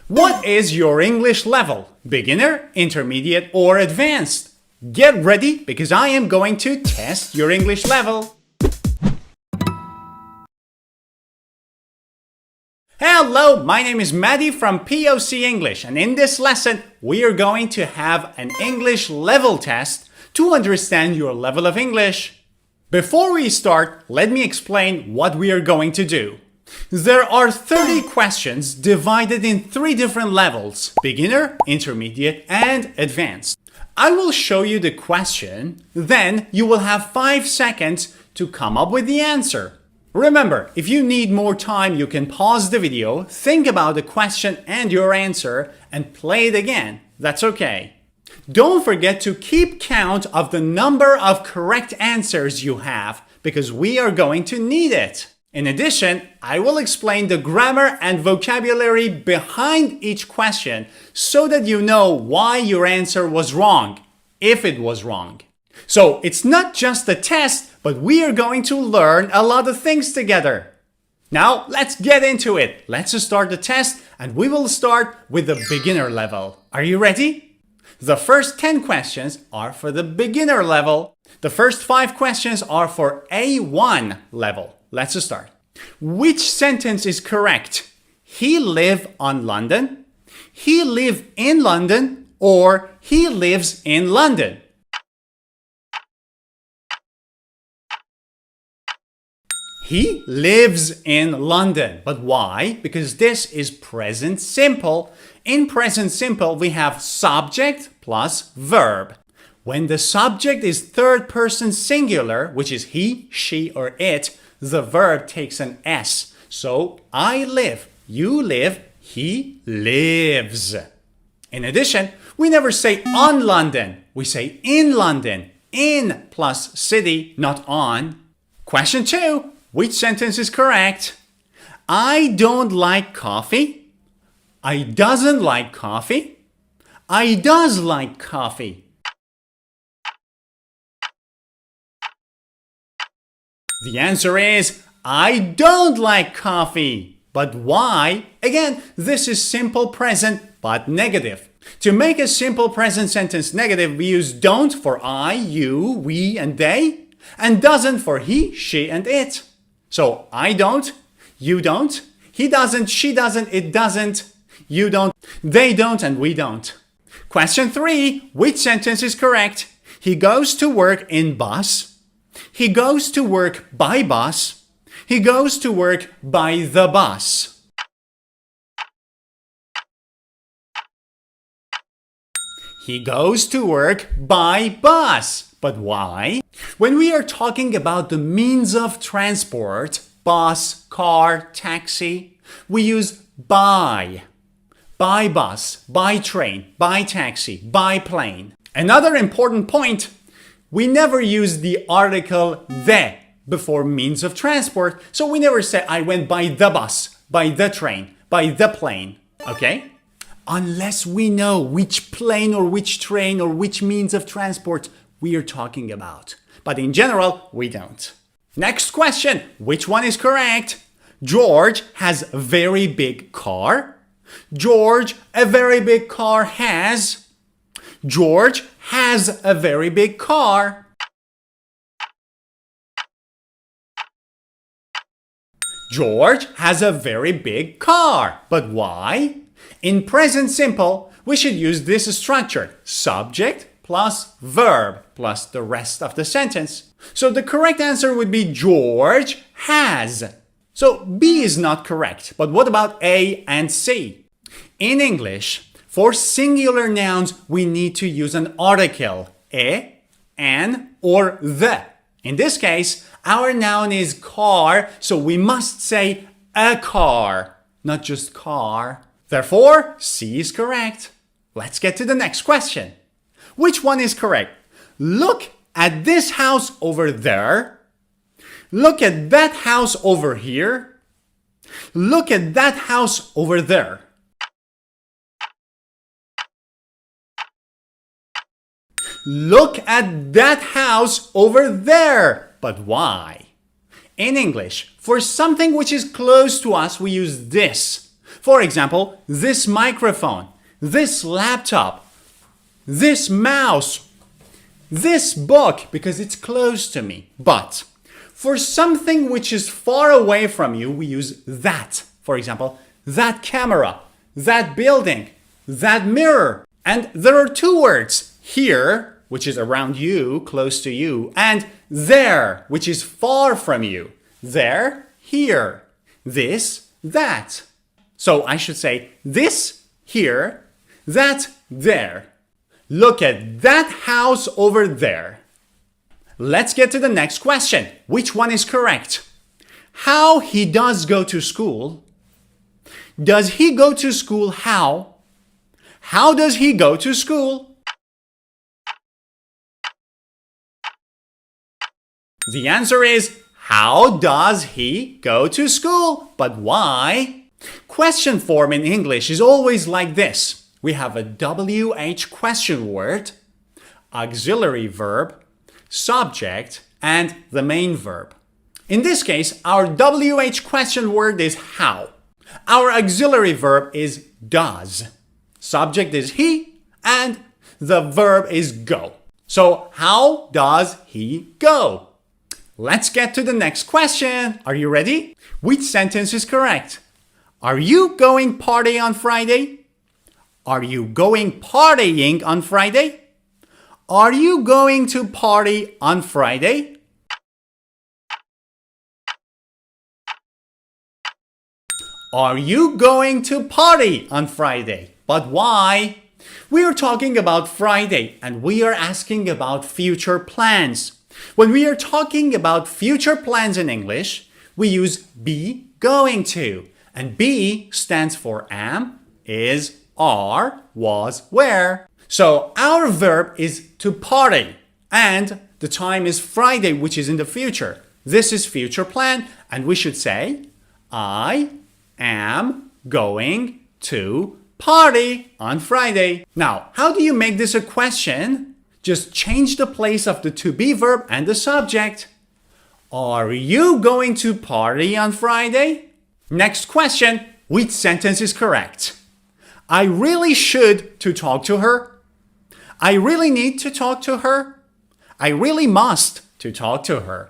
What is your English level? Beginner, intermediate, or advanced? Get ready because I am going to test your English level. Hello, my name is Maddie from POC English, and in this lesson we are going to have an English level test to understand your level of English. Before we start, let me explain what we are going to do. There are 30 questions divided in 3 different levels: beginner, intermediate, and advanced. I will show you the question, then you will have 5 seconds to come up with the answer. Remember, if you need more time, you can pause the video, think about the question and your answer, and play it again. That's okay. Don't forget to keep count of the number of correct answers you have, because we are going to need it. In addition, I will explain the grammar and vocabulary behind each question so that you know why your answer was wrong, if it was wrong. So it's not just a test, but we are going to learn a lot of things together. Now let's get into it. Let's start the test, and we will start with the beginner level. Are you ready? The first 10 questions are for the beginner level. The first 5 questions are for A1 level. Let's start. Which sentence is correct? He live on London, he live in London, or he lives in London? He lives in London. But why? Because this is present simple. In present simple, we have subject plus verb. When the subject is third person singular, which is he, she, or it, the verb takes an S. So I live, you live, he lives. In addition, we never say on London. We say in London. In plus city, not on. Question 2. Which sentence is correct? I don't like coffee. I doesn't like coffee. I does like coffee. The answer is I don't like coffee. But why? Again, this is simple present but negative. To make a simple present sentence negative, we use don't for I, you, we, and they, and doesn't for he, she, and it. So I don't, you don't, he doesn't, she doesn't, it doesn't, you don't, they don't, and we don't. Question 3. Which sentence is correct? He goes to work in bus. He goes to work by bus. He goes to work by the bus. He goes to work by bus. But why? When we are talking about the means of transport, bus, car, taxi, we use by. By bus, by train, by taxi, by plane. Another important point, we never use the article the before means of transport, so we never say I went by the bus, by the train, by the plane, okay? Unless we know which plane or which train or which means of transport we are talking about. But in general, we don't. Next question, which one is correct? George has a very big car. George, a very big car has. George has a very big car. George has a very big car. But why? In present simple, we should use this structure: subject plus verb plus the rest of the sentence. So the correct answer would be George has. So B is not correct. But what about A and C? In English, for singular nouns, we need to use an article, an, or the. In this case, our noun is car, so we must say a car, not just car. Therefore, C is correct. Let's get to the next question. Which one is correct? Look at this house over there. Look at that house over here. Look at that house over there. Look at that house over there. But why? In English, for something which is close to us, we use this. For example, this microphone, this laptop, this mouse, this book, because it's close to me. But for something which is far away from you, we use that. For example, that camera, that building, that mirror. And there are two words, here, which is around you, close to you, and there, which is far from you. There, here, this, that. So I should say this, here, that, there. Look at that house over there. Let's get to the next question. Which one is correct? How he does go to school. Does he go to school how? How does he go to school? The answer is, how does he go to school? But why? Question form in English is always like this. We have a WH question word, auxiliary verb, subject, and the main verb. In this case, our WH question word is how. Our auxiliary verb is does. Subject is he, and the verb is go. So, how does he go? Let's get to the next question. Are you ready? Which sentence is correct? Are you going party on Friday? Are you going partying on Friday? Are you going to party on Friday? Are you going to party on Friday? But why? We are talking about Friday and we are asking about future plans. When we are talking about future plans in English, we use be going to. And be stands for am, is, are, was, were. So our verb is to party. And the time is Friday, which is in the future. This is future plan. And we should say, I am going to party on Friday. Now, how do you make this a question? Just change the place of the to be verb and the subject. Are you going to party on Friday? Next question, which sentence is correct? I really should to talk to her. I really need to talk to her. I really must to talk to her.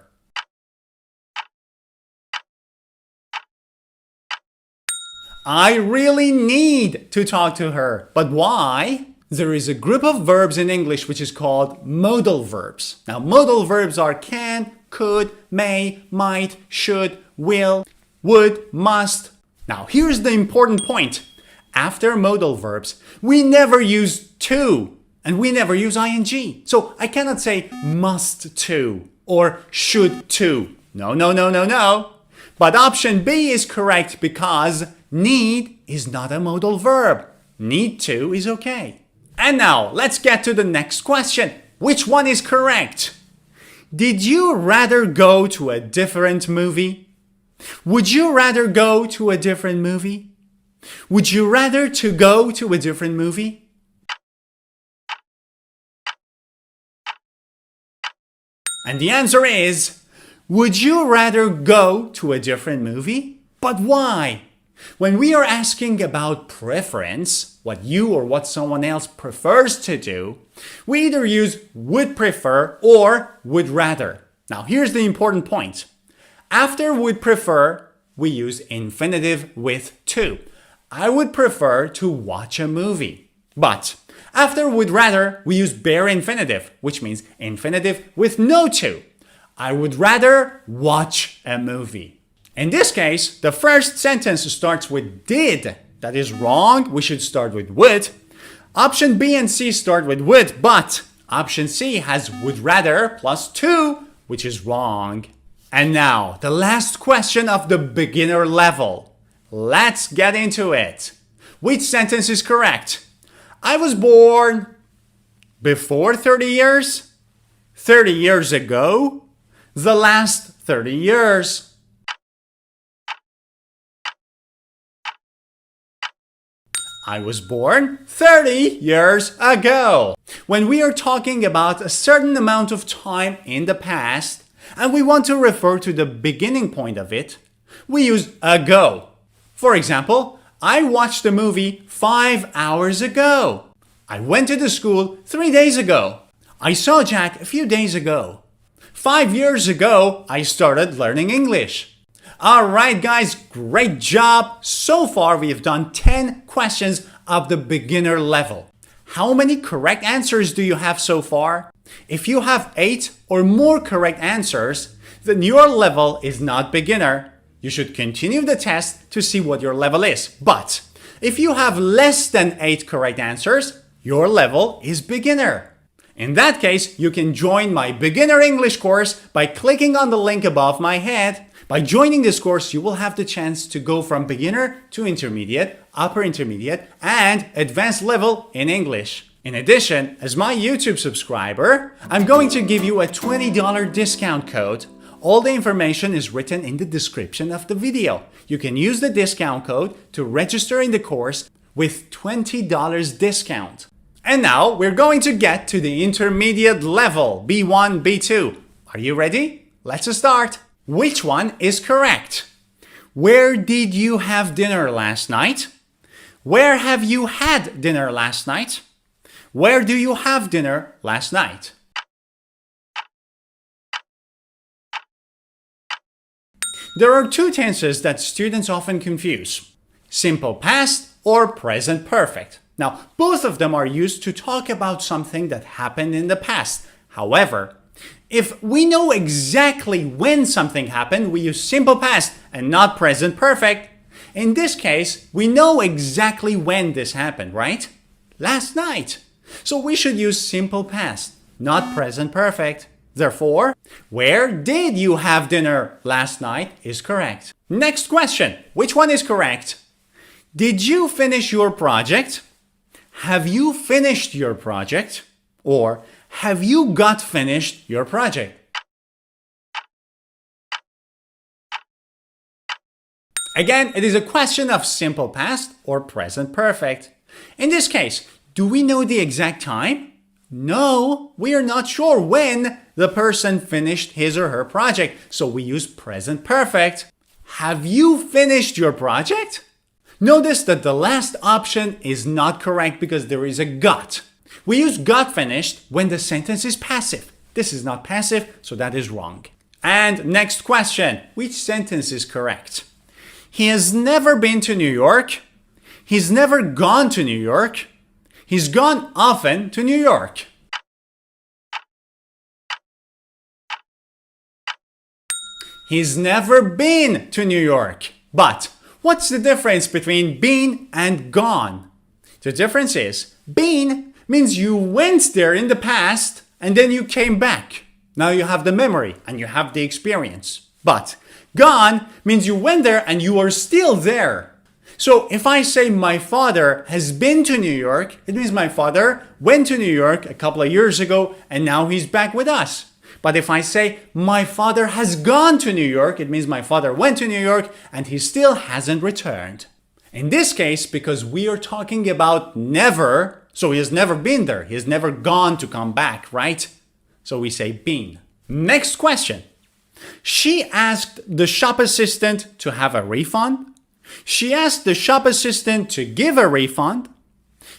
I really need to talk to her. But why? There is a group of verbs in English which is called modal verbs. Now, modal verbs are can, could, may, might, should, will, would, must. Now, here's the important point. After modal verbs, we never use to and we never use ing. So I cannot say must to or should to. No, no, no, no, no. But option B is correct because need is not a modal verb. Need to is okay. And now let's get to the next question. Which one is correct? Did you rather go to a different movie? Would you rather go to a different movie? Would you rather to go to a different movie? And the answer is, would you rather go to a different movie? But why? When we are asking about preference, what you or what someone else prefers to do, we either use would prefer or would rather. Now, here's the important point. After would prefer, we use infinitive with to. I would prefer to watch a movie. But after would rather, we use bare infinitive, which means infinitive with no to. I would rather watch a movie. In this case, the first sentence starts with did. That is wrong. We should start with would. Option B and C start with would, but option C has would rather plus to, which is wrong. And now, the last question of the beginner level. Let's get into it. Which sentence is correct? I was born before 30 years, 30 years ago, the last 30 years. I was born 30 years ago. When we are talking about a certain amount of time in the past, and we want to refer to the beginning point of it, we use ago. For example, I watched the movie 5 hours ago. I went to the school 3 days ago. I saw Jack a few days ago. 5 years ago, I started learning English. Alright guys, great job! So far we have done 10 questions of the beginner level. How many correct answers do you have so far? If you have 8 or more correct answers, then your level is not beginner. You should continue the test to see what your level is. But if you have less than 8 correct answers, your level is beginner. In that case, you can join my beginner English course by clicking on the link above my head. By joining this course, you will have the chance to go from beginner to intermediate, upper intermediate, and advanced level in English. In addition, as my YouTube subscriber, I'm going to give you a $20 discount code. All the information is written in the description of the video. You can use the discount code to register in the course with $20 discount. And now we're going to get to the intermediate level, B1, B2. Are you ready? Let's start. Which one is correct? Where did you have dinner last night? Where have you had dinner last night? Where do you have dinner last night? There are two tenses that students often confuse: simple past or present perfect. Now, both of them are used to talk about something that happened in the past. However, if we know exactly when something happened, we use simple past and not present perfect. In this case, we know exactly when this happened, right? Last night. So we should use simple past, not present perfect. Therefore, where did you have dinner last night is correct. Next question. Which one is correct? Did you finish your project? Have you finished your project? Or have you got finished your project? Again, it is a question of simple past or present perfect. In this case, do we know the exact time? No, we are not sure when the person finished his or her project, so we use present perfect. Have you finished your project? Notice that the last option is not correct because there is a got. We use got finished when the sentence is passive. This is not passive, so that is wrong. And next question, which sentence is correct? He has never been to New York. He's never gone to New York. He's gone often to New York. He's never been to New York. But what's the difference between been and gone? The difference is been means you went there in the past and then you came back. Now you have the memory and you have the experience. But gone means you went there and you are still there. So if I say my father has been to New York, it means my father went to New York a couple of years ago and now he's back with us. But if I say my father has gone to New York, it means my father went to New York and he still hasn't returned. In this case, because we are talking about never, so he has never been there. He has never gone to come back, right? So we say been. Next question. She asked the shop assistant to have a refund. She asked the shop assistant to give a refund.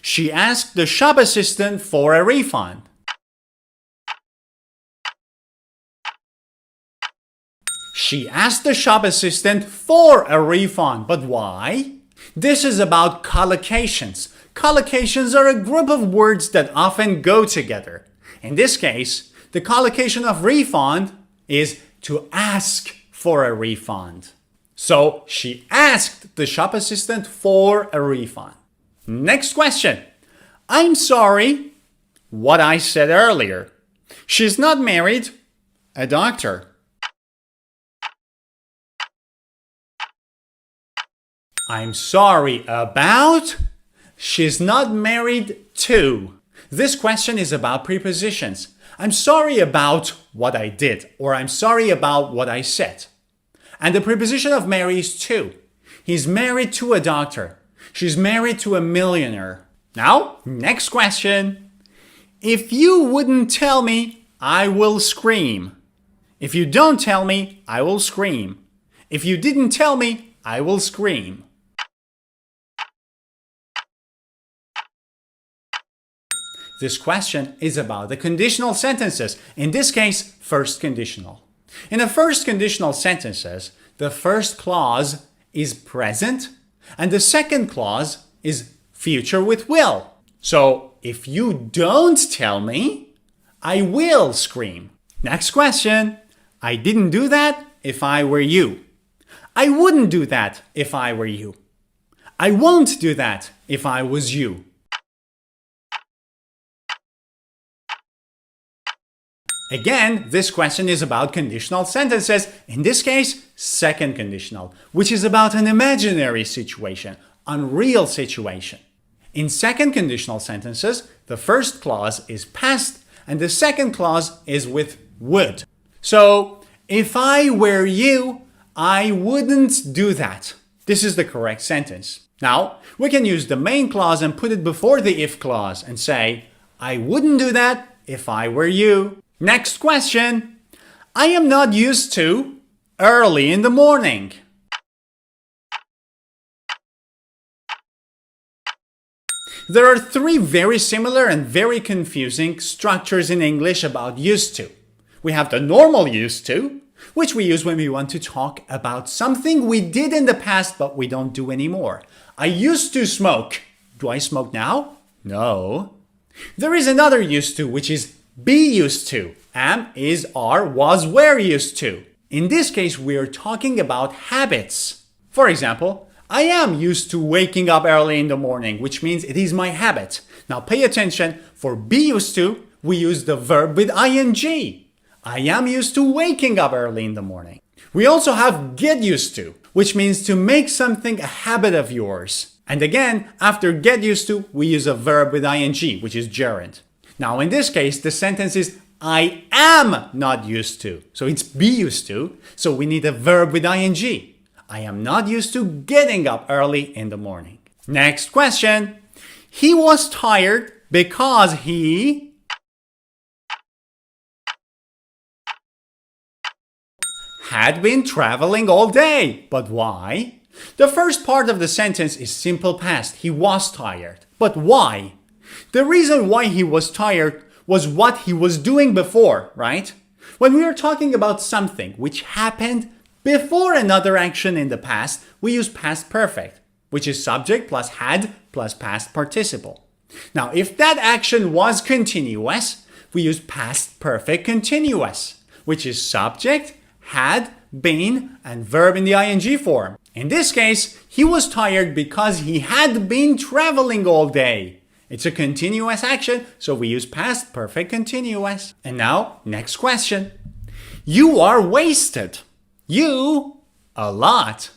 She asked the shop assistant for a refund. She asked the shop assistant for a refund. But why? This is about collocations. Collocations are a group of words that often go together. In this case, the collocation of refund is to ask for a refund. So she asked the shop assistant for a refund. Next question. I'm sorry. What I said earlier. She's not married. A doctor. I'm sorry about. She's not married to. This question is about prepositions. I'm sorry about what I did, or I'm sorry about what I said. And the preposition of marry is to. He's married to a doctor. She's married to a millionaire. Now, next question. If you wouldn't tell me, I will scream. If you don't tell me, I will scream. If you didn't tell me, I will scream. This question is about the conditional sentences, in this case, first conditional. In the first conditional sentences, the first clause is present and the second clause is future with will. So if you don't tell me, I will scream. Next question. I didn't do that if I were you. I wouldn't do that if I were you. I won't do that if I was you. Again, this question is about conditional sentences, in this case, second conditional, which is about an imaginary situation, unreal situation. In second conditional sentences, the first clause is past and the second clause is with would. So, if I were you, I wouldn't do that. This is the correct sentence. Now, we can use the main clause and put it before the if clause and say, I wouldn't do that if I were you. Next question. I am not used to early in the morning. There are three very similar and very confusing structures in English about used to. We have the normal used to, which we use when we want to talk about something we did in the past but we don't do anymore. I used to smoke. Do I smoke now? No. There is another used to, which is be used to. Am, is, are, was, were used to. In this case, we are talking about habits. For example, I am used to waking up early in the morning, which means it is my habit. Now pay attention, for be used to, we use the verb with ing. I am used to waking up early in the morning. We also have get used to, which means to make something a habit of yours. And again, after get used to, we use a verb with ing, which is gerund. Now in this case, the sentence is I am not used to. So it's be used to. So we need a verb with ing. I am not used to getting up early in the morning. Next question. He was tired because he had been traveling all day. But why? The first part of the sentence is simple past. He was tired. But why? The reason why he was tired was what he was doing before, right? When we are talking about something which happened before another action in the past, we use past perfect, which is subject plus had plus past participle. Now, if that action was continuous, we use past perfect continuous, which is subject, had, been, and verb in the ing form. In this case, he was tired because he had been traveling all day. It's a continuous action, so we use past perfect continuous. And now, next question. You are wasted. You, a lot.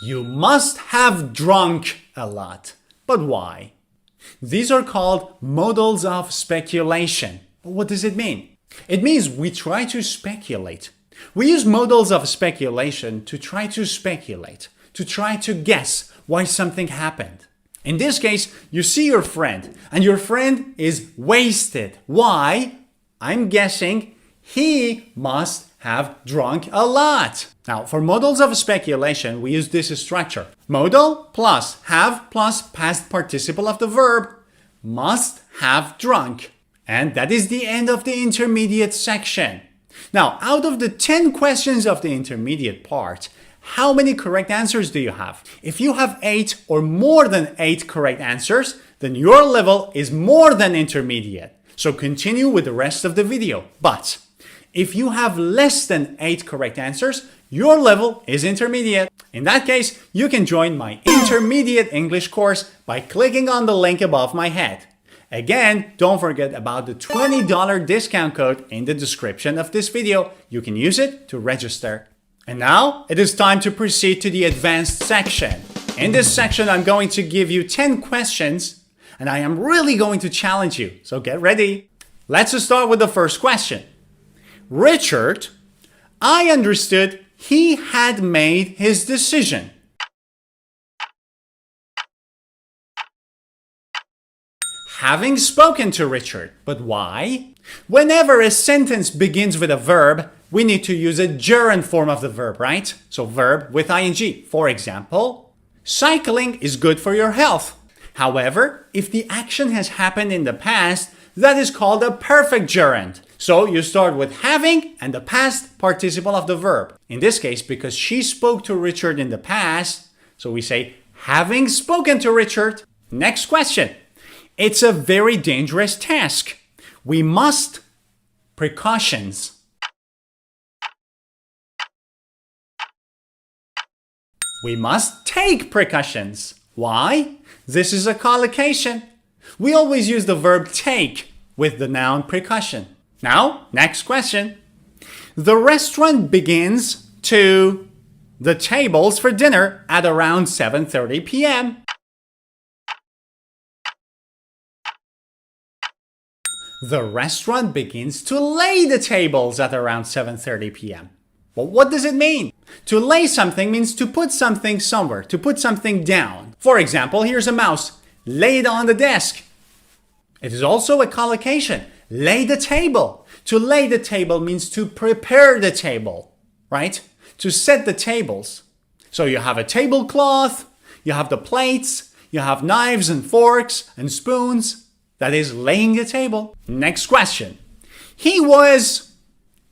You must have drunk a lot. But why? These are called modals of speculation. What does it mean? It means we try to speculate. We use modals of speculation to try to speculate, to try to guess why something happened. In this case, you see your friend, and your friend is wasted. Why? I'm guessing he must have drunk a lot. Now, for modals of speculation, we use this structure. Modal plus have plus past participle of the verb must have drunk. And that is the end of the intermediate section. Now, out of the 10 questions of the intermediate part, how many correct answers do you have? If you have 8 or more than 8 correct answers, then your level is more than intermediate. So continue with the rest of the video. But if you have less than 8 correct answers, your level is intermediate. In that case, you can join my intermediate English course by clicking on the link above my head. Again, don't forget about the $20 discount code in the description of this video. You can use it to register. And now it is time to proceed to the advanced section. In this section, I'm going to give you 10 questions and I am really going to challenge you. So get ready. Let's start with the first question. Richard, I understood he had made his decision. Having spoken to Richard, but why? Whenever a sentence begins with a verb, we need to use a gerund form of the verb, right? So verb with ing. For example, Cycling is good for your health. However, if the action has happened in the past, that is called a perfect gerund. So you start with having and the past participle of the verb. In this case, because she spoke to Richard in the past, so we say having spoken to Richard. Next question. It's a very dangerous task. We must precautions. We must take precautions. Why? This is a collocation. We always use the verb take with the noun precaution. Now, next question. The restaurant begins to the tables for dinner at around 7:30 p.m. The restaurant begins to lay the tables at around 7:30 p.m. Well, what does it mean? To lay something means to put something somewhere, to put something down. For example, here's a mouse. Lay it on the desk. It is also a collocation. Lay the table. To lay the table means to prepare the table, right? To set the tables. So you have a tablecloth, you have the plates, you have knives and forks and spoons. That is laying the table. Next question. He was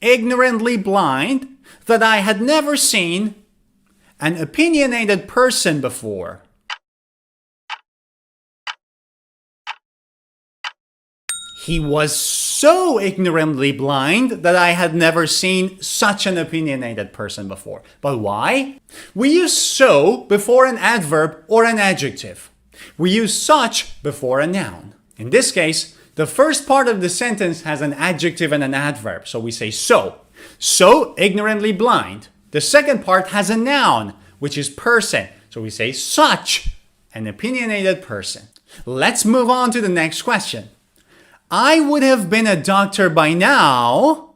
ignorantly blind that I had never seen an opinionated person before. He was so ignorantly blind that I had never seen such an opinionated person before. But why? We use so before an adverb or an adjective. We use such before a noun. In this case, the first part of the sentence has an adjective and an adverb. So we say so. So ignorantly blind. The second part has a noun, which is person. So we say such an opinionated person. Let's move on to the next question. I would have been a doctor by now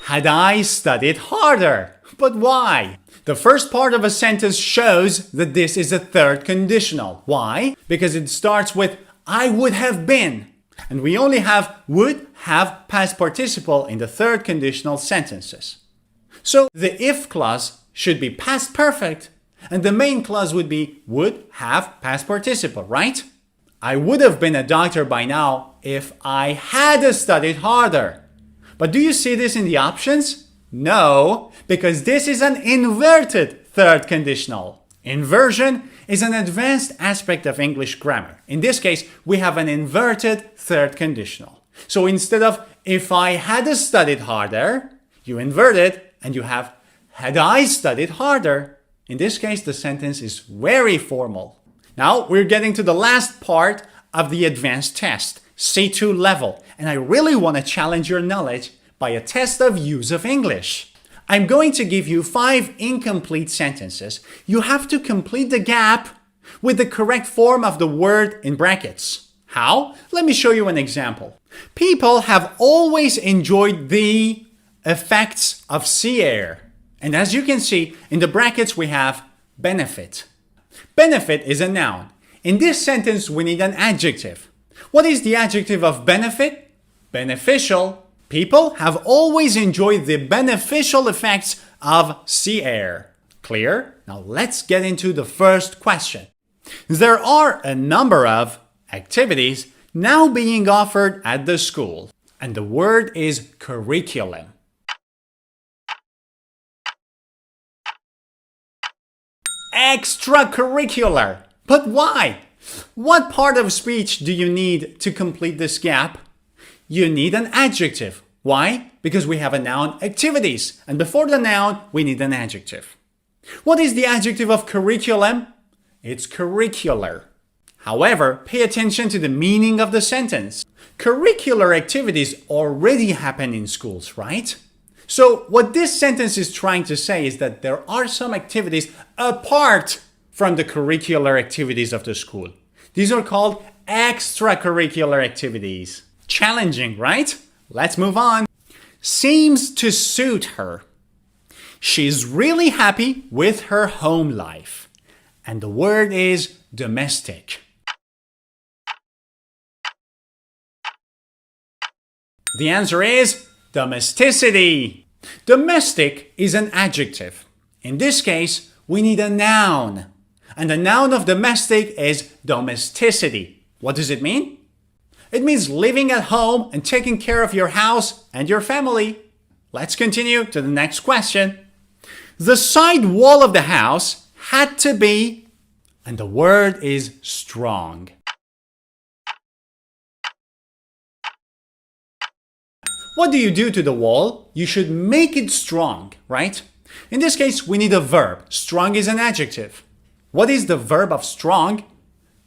had I studied harder. But why? The first part of a sentence shows that this is a third conditional. Why? Because it starts with I would have been. And we only have would have past participle in the third conditional sentences. So the if clause should be past perfect and the main clause would be would have past participle, right? I would have been a doctor by now if I had studied harder. But do you see this in the options? No, because this is an inverted third conditional. Inversion is an advanced aspect of English grammar. In this case, we have an inverted third conditional. So instead of if I had studied harder, you invert it and you have had I studied harder. In this case, the sentence is very formal. Now we're getting to the last part of the advanced test, C2 level, and I really want to challenge your knowledge by a test of use of English. I'm going to give you 5 incomplete sentences. You have to complete the gap with the correct form of the word in brackets. How? Let me show you an example. People have always enjoyed the effects of sea air. And as you can see, in the brackets we have benefit. Benefit is a noun. In this sentence, we need an adjective. What is the adjective of benefit? Beneficial. People have always enjoyed the beneficial effects of sea air. Clear? Now let's get into the first question. There are a number of activities now being offered at the school, and the word is curriculum. Extracurricular. But why? What part of speech do you need to complete this gap? You need an adjective. Why? Because we have a noun activities, and before the noun, we need an adjective. What is the adjective of curriculum? It's curricular. However, pay attention to the meaning of the sentence. Curricular activities already happen in schools, right? So what this sentence is trying to say is that there are some activities apart from the curricular activities of the school. These are called extracurricular activities. Challenging, right? Let's move on. Seems to suit her. She's really happy with her home life. And the word is domestic. The answer is domesticity. Domestic is an adjective. In this case, we need a noun. And the noun of domestic is domesticity. What does it mean? It means living at home and taking care of your house and your family. Let's continue to the next question. The side wall of the house had to be, and the word is strong. What do you do to the wall? You should make it strong, right? In this case, we need a verb. Strong is an adjective. What is the verb of strong?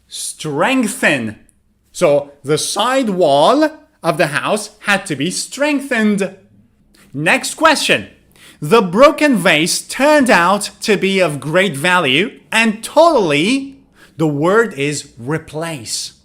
Strengthen. So the side wall of the house had to be strengthened. Next question. The broken vase turned out to be of great value and totally, the word is replace.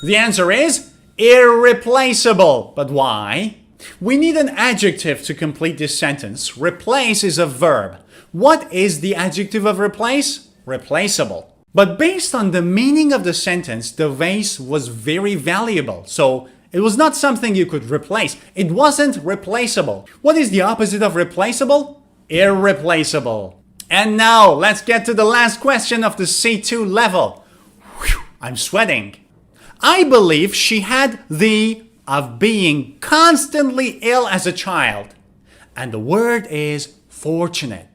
The answer is irreplaceable. But why? We need an adjective to complete this sentence. Replace is a verb. What is the adjective of replace? Replaceable. But based on the meaning of the sentence, the vase was very valuable. So it was not something you could replace. It wasn't replaceable. What is the opposite of replaceable? Irreplaceable. And now let's get to the last question of the C2 level. Whew, I'm sweating. I believe she had the of being constantly ill as a child. And the word is fortunate.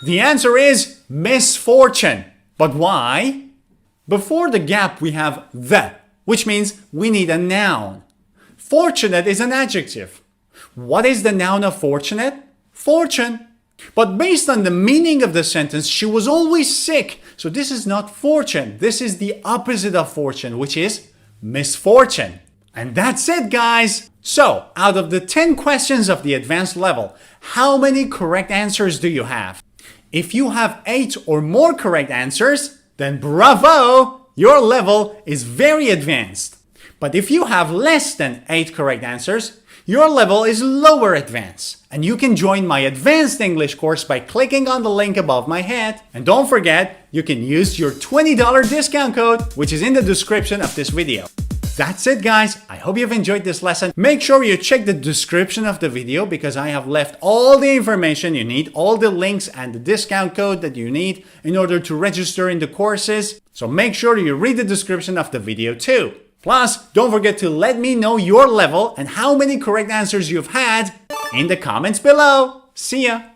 The answer is misfortune. But why? Before the gap we have the, which means we need a noun. Fortunate is an adjective. What is the noun of fortunate? Fortune. But based on the meaning of the sentence, she was always sick. So this is not fortune. This is the opposite of fortune, which is misfortune. And that's it, guys. So, out of the 10 questions of the advanced level, how many correct answers do you have? If you have 8 or more correct answers, then bravo! Your level is very advanced. But if you have less than 8 correct answers, your level is lower advanced. And you can join my advanced English course by clicking on the link above my head. And don't forget, you can use your $20 discount code, which is in the description of this video. That's it, guys. I hope you've enjoyed this lesson. Make sure you check the description of the video because I have left all the information you need, all the links and the discount code that you need in order to register in the courses. So make sure you read the description of the video too. Plus, don't forget to let me know your level and how many correct answers you've had in the comments below. See ya!